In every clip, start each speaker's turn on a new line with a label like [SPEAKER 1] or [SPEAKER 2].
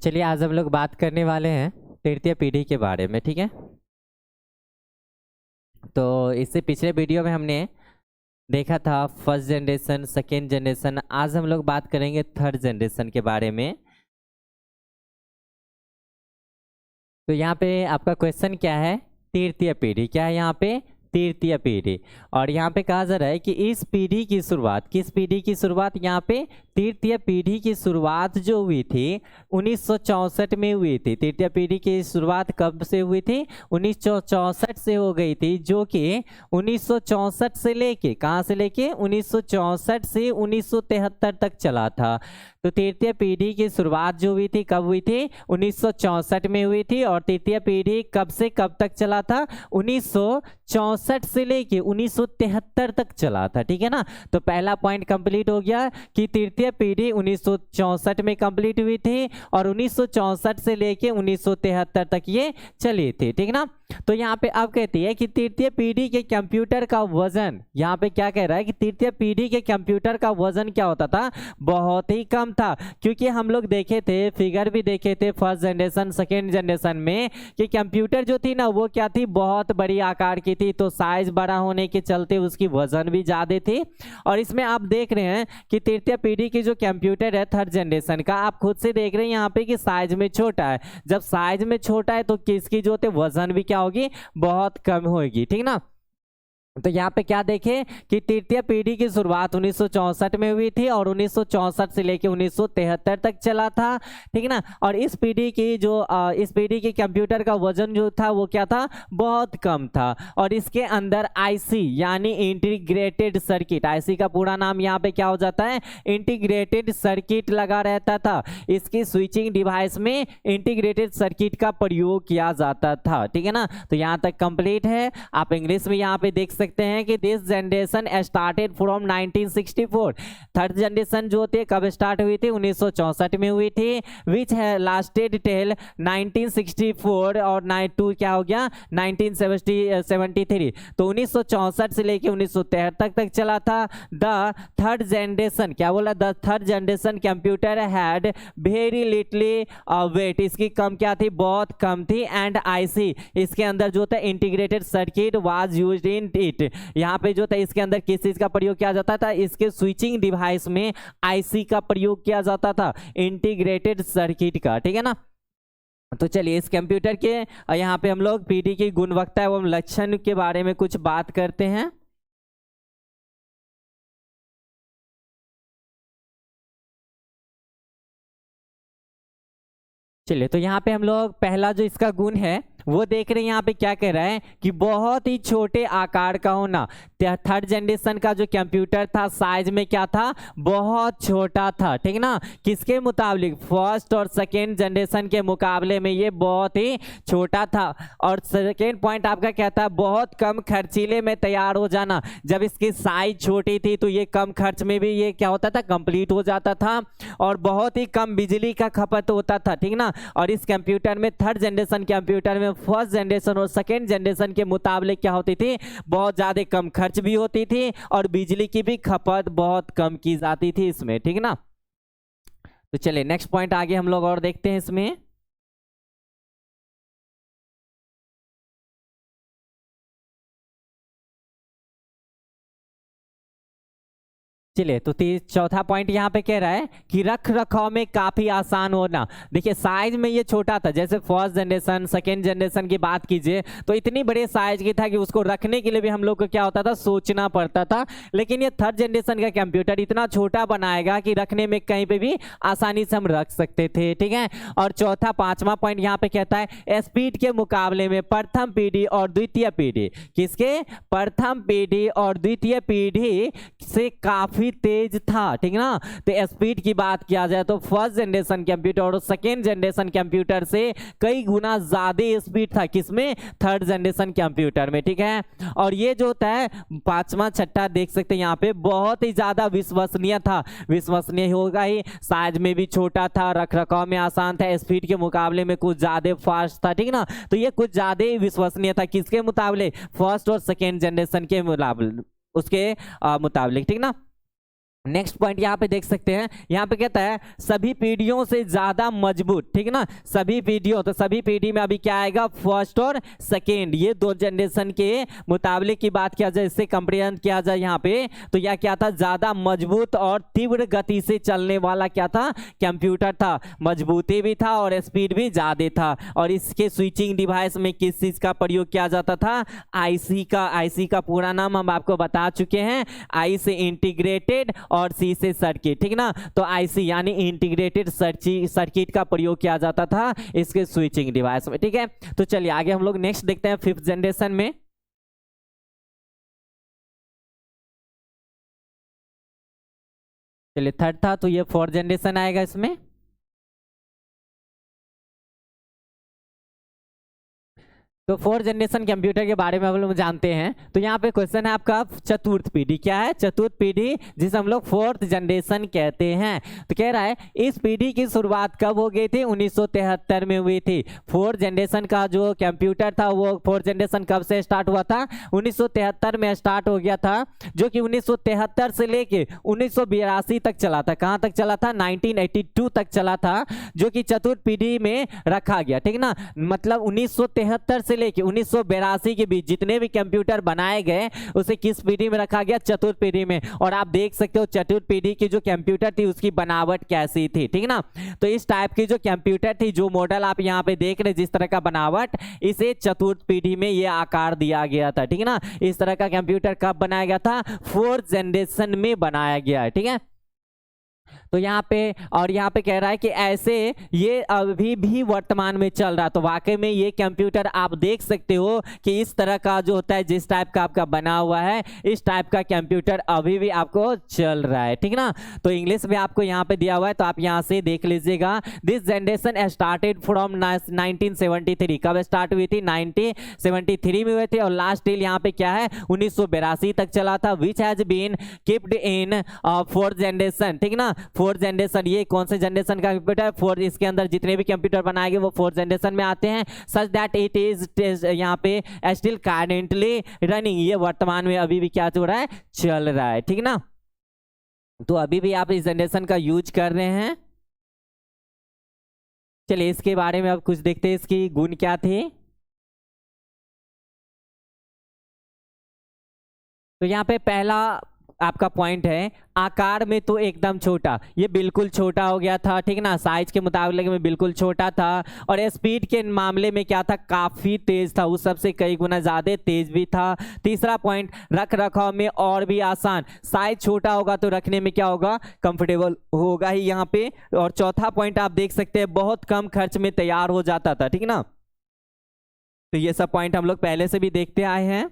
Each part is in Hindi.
[SPEAKER 1] चलिए आज हम लोग बात करने वाले हैं तृतीय पीढ़ी के बारे में, ठीक है। तो इससे पिछले वीडियो में हमने देखा था फर्स्ट जनरेशन, सेकेंड जनरेशन। आज हम लोग बात करेंगे थर्ड जनरेशन के बारे में। तो यहाँ पे आपका क्वेश्चन क्या है? तृतीय पीढ़ी। क्या है यहाँ पे? तृतीय पीढ़ी। और यहाँ पे कहा जा रहा है कि इस पीढ़ी की शुरुआत, किस पीढ़ी की शुरुआत? यहाँ पे तृतीय पीढ़ी की शुरुआत जो हुई थी 1964 में हुई थी। तृतीय पीढ़ी की शुरुआत कब से हुई थी? 1964 से हो गई थी, जो कि 1964 से लेके, कहाँ से लेके? 1964 से 1973 तक चला था। तो तृतीय पीढ़ी की शुरुआत जो हुई थी कब हुई थी? 1964 में हुई थी। और तृतीय पीढ़ी कब से कब तक चला था? 1964 से लेके 1973 तक चला था, ठीक है ना। तो पहला पॉइंट कंप्लीट हो गया कि तृतीय पीढ़ी 1964 में कंप्लीट हुई थी और 1964 से लेके 1973 तक ये चली थी, ठीक ना। तो यहाँ पे अब कहती है कि तृतीय पीढ़ी के कंप्यूटर का वजन, यहाँ पे क्या कह रहा है कि तृतीय पीढ़ी के कंप्यूटर का वजन क्या होता था? बहुत ही कम था। क्योंकि हम लोग देखे थे, फिगर भी देखे थे फर्स्ट जनरेशन, सेकेंड जनरेशन में, कि कंप्यूटर जो थी ना वो क्या थी? बहुत बड़ी आकार की थी। तो साइज बड़ा होने के चलते उसकी वजन भी ज्यादा थी। और इसमें आप देख रहे हैं कि तृतीय पीढ़ी की जो कंप्यूटर है थर्ड जनरेशन का, आप खुद से देख रहे हैं यहाँ पे कि साइज में छोटा है। जब साइज में छोटा है तो किसकी जो होते वजन भी क्या होगी? बहुत कम होगी, ठीक ना। तो यहाँ पे क्या देखें कि तृतीय पीढ़ी की शुरुआत 1964 में हुई थी और 1964 से लेके 1973 तक चला था, ठीक है ना। और इस पीढ़ी की जो इस पीढ़ी के कंप्यूटर का वजन जो था वो क्या था? बहुत कम था। और इसके अंदर आईसी यानी इंटीग्रेटेड सर्किट, आईसी का पूरा नाम यहाँ पे क्या हो जाता है? इंटीग्रेटेड सर्किट लगा रहता था। इसकी स्विचिंग डिवाइस में इंटीग्रेटेड सर्किट का प्रयोग किया जाता था, ठीक है ना। तो यहाँ तक कंप्लीट है। आप इंग्लिश में यहाँ पे देख सकते हैं कि this generation started from 1964। Third generation जो थे कब स्टार्ट हुई थी? 1964 में हुई थी। विच है लास्टेड टिल 1964 और 92 क्या हो गया? 1973। तो 1964 से लेके 1973 तक चला था। द थर्ड जनरेशन, क्या बोला? The third generation computer had very little weight, इसकी कम क्या थी? बहुत कम थी। एंड आईसी, इसके अंदर जो था integrated circuit was used in it. यहाँ पे जो था इसके अंदर किस चीज का प्रयोग किया जाता था? इसके स्विचिंग डिवाइस में आईसी का प्रयोग किया जाता था, इंटीग्रेटेड सर्किट का, ठीक है ना। तो चलिए इस कंप्यूटर के यहाँ पे हम लोग पीढ़ी की गुणवत्ता एवं लक्षण के बारे में कुछ बात करते हैं। चलिए तो यहाँ पे हम लोग पहला जो इसका गुण है वो देख रहे हैं। यहाँ पे क्या कह रहा है कि बहुत ही छोटे आकार का होना। थर्ड जनरेशन का जो कंप्यूटर था साइज में क्या था? बहुत छोटा था, ठीक ना। किसके मुताबिक? फर्स्ट और सेकेंड जनरेशन के मुकाबले में ये बहुत ही छोटा था। और सेकेंड पॉइंट आपका क्या था? बहुत कम खर्चीले में तैयार हो जाना। जब इसकी साइज छोटी थी तो ये कम खर्च में भी ये क्या होता था? कंप्लीट हो जाता था। और बहुत ही कम बिजली का खपत होता था, ठीक ना। और इस कंप्यूटर में, थर्ड जनरेशन कंप्यूटर में फर्स्ट जनरेशन और सेकेंड जनरेशन के मुकाबले क्या होती थी? बहुत ज्यादा कम खर्च भी होती थी और बिजली की भी खपत बहुत कम की जाती थी इसमें, ठीक ना। तो चलिए नेक्स्ट पॉइंट आगे हम लोग और देखते हैं इसमें। चलिए तो चौथा पॉइंट यहाँ पे कह रहा है कि रख रखाव में काफी आसान होना। देखिए साइज में ये छोटा था, जैसे फर्स्ट जनरेशन, सेकेंड जनरेशन की बात कीजिए तो इतनी बड़े साइज की था कि उसको रखने के लिए भी हम लोग को क्या होता था? सोचना पड़ता था। लेकिन ये थर्ड जनरेशन का कंप्यूटर इतना छोटा बनाएगा कि रखने में कहीं पे भी आसानी से हम रख सकते थे, ठीक है। और चौथा, पांचवा पॉइंट यहाँ पे कहता है स्पीड के मुकाबले में प्रथम पीढ़ी और द्वितीय पीढ़ी, किसके? प्रथम पीढ़ी और द्वितीय पीढ़ी से काफी तेज था, ठीक ना। तो स्पीड की बात किया जाए तो फर्स्ट जनरेशन कंप्यूटर और सेकेंड जनरेशन कंप्यूटर से कई गुना ज्यादा स्पीड था, किसमें? थर्ड जनरेशन कंप्यूटर में, ठीक है। और ये जो होता है पांचवा छठा देख सकते हैं यहाँ पे, बहुत ही ज्यादा विश्वसनीय था। विश्वसनीय होगा ही, साइज में भी छोटा था, रख रखाव में आसान था, स्पीड के मुकाबले में कुछ ज्यादा फास्ट था, ठीक ना। तो ये कुछ ज्यादा ही विश्वसनीय था, किसके मुकाबले? फर्स्ट और सेकेंड जनरेशन के मुकाबले, उसके मुताबिक, ठीक ना। नेक्स्ट पॉइंट यहाँ पे देख सकते हैं, यहाँ पे कहता है सभी पीढ़ियों से ज्यादा मजबूत, ठीक है ना, सभी पीढ़ियों, तो सभी पीढ़ी में अभी क्या आएगा, फर्स्ट और सेकेंड, ये दो जनरेशन के मुताबिक की बात किया जाए, इससे कंपेरिजन किया जाए यहाँ पे, तो यह क्या था, ज्यादा मजबूत और तीव्र गति से चलने वाला क्या था, कंप्यूटर था, मजबूती भी था और स्पीड भी ज्यादा था। और इसके स्विचिंग डिवाइस में किस चीज का प्रयोग किया जाता था, आईसी का। आईसी का पूरा नाम हम आपको बता चुके हैं, आई से इंटीग्रेटेड और सी से सर्किट, ठीक ना, तो आईसी यानी इंटीग्रेटेड सर्किट का प्रयोग किया जाता था इसके स्विचिंग डिवाइस में, ठीक है। तो चलिए आगे हम लोग नेक्स्ट देखते हैं फिफ्थ जनरेशन में। चलिए थर्ड था, तो ये फोर्थ जनरेशन आएगा इसमें। तो फोर्थ जनरेशन कंप्यूटर के बारे में हम लोग जानते हैं। तो यहाँ पे क्वेश्चन है आपका चतुर्थ पीढ़ी, क्या है, चतुर्थ पीढ़ी, जिसे हम लोग फोर्थ जनरेशन कहते हैं। तो कह रहा है इस पीढ़ी की शुरुआत कब हो गई थी, 1973 में हुई थी। फोर्थ जनरेशन का जो कंप्यूटर था वो फोर्थ जनरेशन कब से स्टार्ट हुआ था, 1973 में स्टार्ट हो गया था, जो कि 1973 से लेके 1982 तक चला था। कहाँ तक चला था, 1982 तक चला था, जो कि चतुर्थ पीढ़ी में रखा गया, ठीक ना। मतलब 1973 से लेके 1982 के बीच जितने भी कंप्यूटर बनाए गए उसे किस पीढ़ी में रखा गया, चतुर्थ पीढ़ी में। और आप देख सकते हो चतुर्थ पीढ़ी की जो कंप्यूटर थी उसकी बनावट कैसी थी, ठीक ना। तो इस टाइप की जो कंप्यूटर थी, जो मॉडल आप यहाँ पे देख रहे जिस तरह का बनावट, इसे चतुर्थ पीढ़ी में ये आकार दिया गया था, ठीक है ना। इस तरह का कंप्यूटर कब बनाया गया था, फोर्थ जनरेशन में बनाया गया, ठीक है। तो यहाँ पे और यहाँ पे कह रहा है कि ऐसे ये अभी भी वर्तमान में चल रहा, तो वाकई में ये कंप्यूटर आप देख सकते हो कि इस तरह का जो होता है, जिस टाइप का आपका बना हुआ है, इस टाइप का कंप्यूटर अभी भी आपको चल रहा है, ठीक ना। तो इंग्लिश में आपको यहाँ पे दिया हुआ है, तो आप यहाँ से देख लीजिएगा। दिस जनरेशन स्टार्टेड फ्रॉम 1973, कब स्टार्ट हुई थी, 1973 में हुए थे, और लास्ट टिल यहाँ पे क्या है, 1982 तक चला था, which has been keeped in fourth generation, ठीक ना। फोर्थ जनरेशन, ये कौन से जनरेशन का कंप्यूटर है, फोर्थ, इसके अंदर जितने भी कंप्यूटर बनाए गए वो फोर्थ जनरेशन में आते हैं। सच दैट इट इज यहाँ पे स्टिल करेंटली रनिंग, ये वर्तमान में अभी भी क्या हो रहा है, चल रहा है, ठीक ना। तो अभी भी आप इस जनरेशन का यूज कर रहे हैं। चलिए इसके बारे में अब कुछ देखते हैं, इसकी गुण क्या थे। तो यहाँ पे पहला आपका पॉइंट है, आकार में तो एकदम छोटा, ये बिल्कुल छोटा हो गया था, ठीक ना, साइज के मुताबिक में बिल्कुल छोटा था। और स्पीड के मामले में क्या था, काफी तेज था, उस सबसे कई गुना ज्यादा तेज भी था। तीसरा पॉइंट, रख रखाव में और भी आसान, साइज छोटा होगा तो रखने में क्या होगा, कंफर्टेबल होगा ही यहाँ पे। और चौथा पॉइंट आप देख सकते हैं, बहुत कम खर्च में तैयार हो जाता था, ठीक ना। तो ये सब पॉइंट हम लोग पहले से भी देखते आए हैं।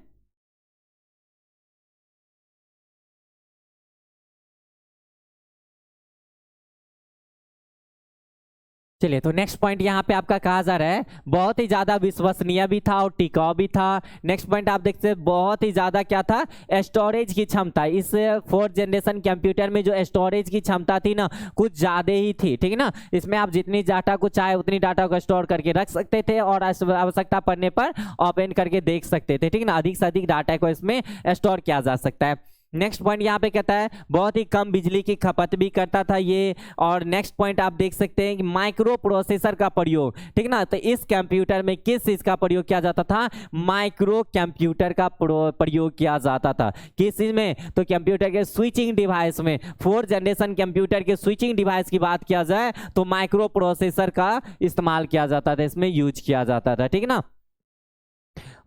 [SPEAKER 1] चलिए तो नेक्स्ट पॉइंट यहाँ पे आपका कहा जा रहा है, बहुत ही ज्यादा विश्वसनीय भी था और टिकाऊ भी था। नेक्स्ट पॉइंट आप देखते हैं, बहुत ही ज्यादा क्या था, स्टोरेज की क्षमता, इस फोर्थ जनरेशन कंप्यूटर में जो स्टोरेज की क्षमता थी ना, कुछ ज्यादा ही थी, ठीक है ना। इसमें आप जितनी डाटा को चाहे उतनी डाटा को स्टोर करके रख सकते थे और आवश्यकता पड़ने पर ओपन करके देख सकते थे, ठीक है ना। अधिक से अधिक डाटा को इसमें स्टोर किया जा सकता है। नेक्स्ट पॉइंट यहाँ पे कहता है, बहुत ही कम बिजली की खपत भी करता था ये। और नेक्स्ट पॉइंट आप देख सकते हैं कि माइक्रो प्रोसेसर का प्रयोग, ठीक ना। तो इस कंप्यूटर में किस चीज का प्रयोग किया जाता था, माइक्रो कंप्यूटर का प्रयोग किया जाता था। किस चीज में, तो कंप्यूटर के स्विचिंग डिवाइस में। फोर्थ जनरेशन कंप्यूटर के स्विचिंग डिवाइस की बात किया जाए तो माइक्रो प्रोसेसर का इस्तेमाल किया जाता था, इसमें यूज किया जाता था, ठीक ना।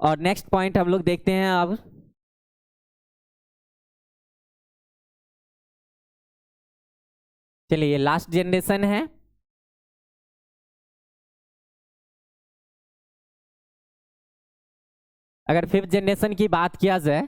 [SPEAKER 1] और नेक्स्ट पॉइंट हम लोग देखते हैं अब। चलिए ये लास्ट जनरेशन है। अगर फिफ्थ जनरेशन की बात किया जाए,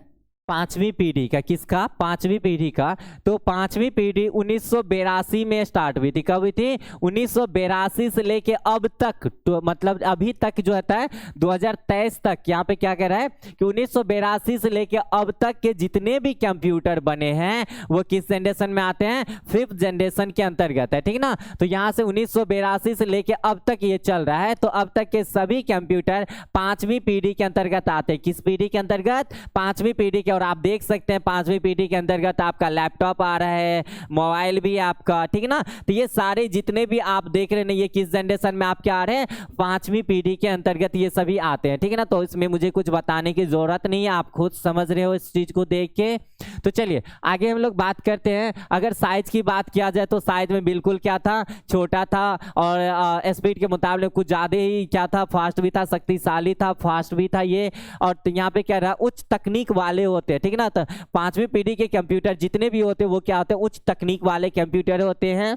[SPEAKER 1] पांचवी पीढ़ी का, किसका, पांचवी पीढ़ी का, तो पांचवी पीढ़ी 1982 में स्टार्ट हुई थी। कब हुई थी, 1982 से लेके अब तक, तो मतलब अभी तक जो होता है 2023 तक। यहाँ पे क्या कह रहा है कि 1982 से लेके अब तक के जितने भी कंप्यूटर बने हैं वो किस जनरेशन में आते हैं, फिफ्थ जनरेशन के अंतर्गत है, ठीक ना। तो यहाँ से 1982 से लेके अब तक ये चल रहा है, तो अब तक के सभी कंप्यूटर पांचवी पीढ़ी के अंतर्गत आते हैं। किस पीढ़ी के अंतर्गत, पांचवी पीढ़ी के और आप देख सकते हैं 5वीं पीढ़ी के अंतर्गत आपका लैपटॉप आ रहा है, मोबाइल भी आपका, ठीक है ना। तो ये सारे जितने भी आप देख रहे हैं ये किस जनरेशन में आपके आ रहे हैं, 5वीं पीढ़ी के अंतर्गत ये सभी आते हैं, ठीक है ना। तो इसमें मुझे कुछ बताने की जरूरत नहीं है, आप खुद समझ रहे हो इस चीज को देख के। तो चलिए आगे हम लोग बात करते हैं। अगर साइज की बात किया जाए तो साइज में बिल्कुल क्या था, छोटा था, और स्पीड के मुकाबले कुछ ज्यादा ही क्या था, फास्ट भी था, शक्तिशाली था, फास्ट भी था ये। और तो यहाँ पे क्या रहा, उच्च तकनीक वाले होते हैं, ठीक है ना। तो 5वीं पीढ़ी के कंप्यूटर जितने भी होते हैं वो क्या होते हैं, उच्च तकनीक वाले कंप्यूटर होते हैं।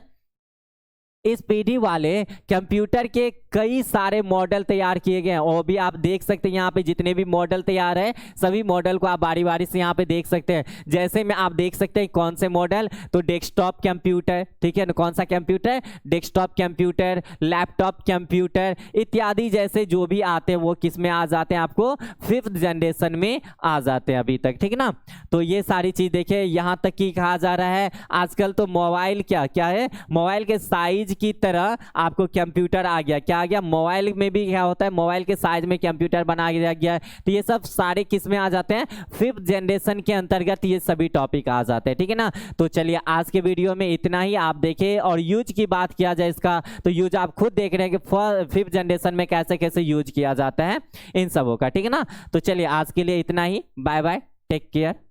[SPEAKER 1] इस पीढ़ी वाले कंप्यूटर के कई सारे मॉडल तैयार किए गए हैं, और भी आप देख सकते हैं यहाँ पे जितने भी मॉडल तैयार है सभी मॉडल को आप बारी बारी से यहाँ पे देख सकते हैं। जैसे में आप देख सकते हैं कौन से मॉडल, तो डेस्कटॉप कंप्यूटर, ठीक है ना, कौन सा computer, desktop computer, laptop computer इत्यादि जैसे जो भी आते हैं वो किस में आ जाते हैं, आपको 5th जनरेशन में आ जाते हैं अभी तक, ठीक है ना। तो ये सारी चीज देखिए, यहाँ तक कि कहा जा रहा है आजकल तो मोबाइल क्या क्या है, मोबाइल के साइज की तरह आपको कंप्यूटर आ गया, क्या आ गया, मोबाइल में भी क्या होता है, मोबाइल के साइज में कंप्यूटर बना दिया गया है। तो ये सब सारे किस में आ जाते हैं, 5th जनरेशन के अंतर्गत ये सभी टॉपिक आ जाते हैं, ठीक है ना। तो चलिए आज के वीडियो में इतना ही आप देखें, और यूज की बात किया जाए इसका, तो यूज आप खुद देख रहे हैं कि 5th जनरेशन में कैसे कैसे यूज किया जाता है इन सबों का, ठीक है ना। तो चलिए आज के लिए इतना ही, बाय बाय, टेक केयर।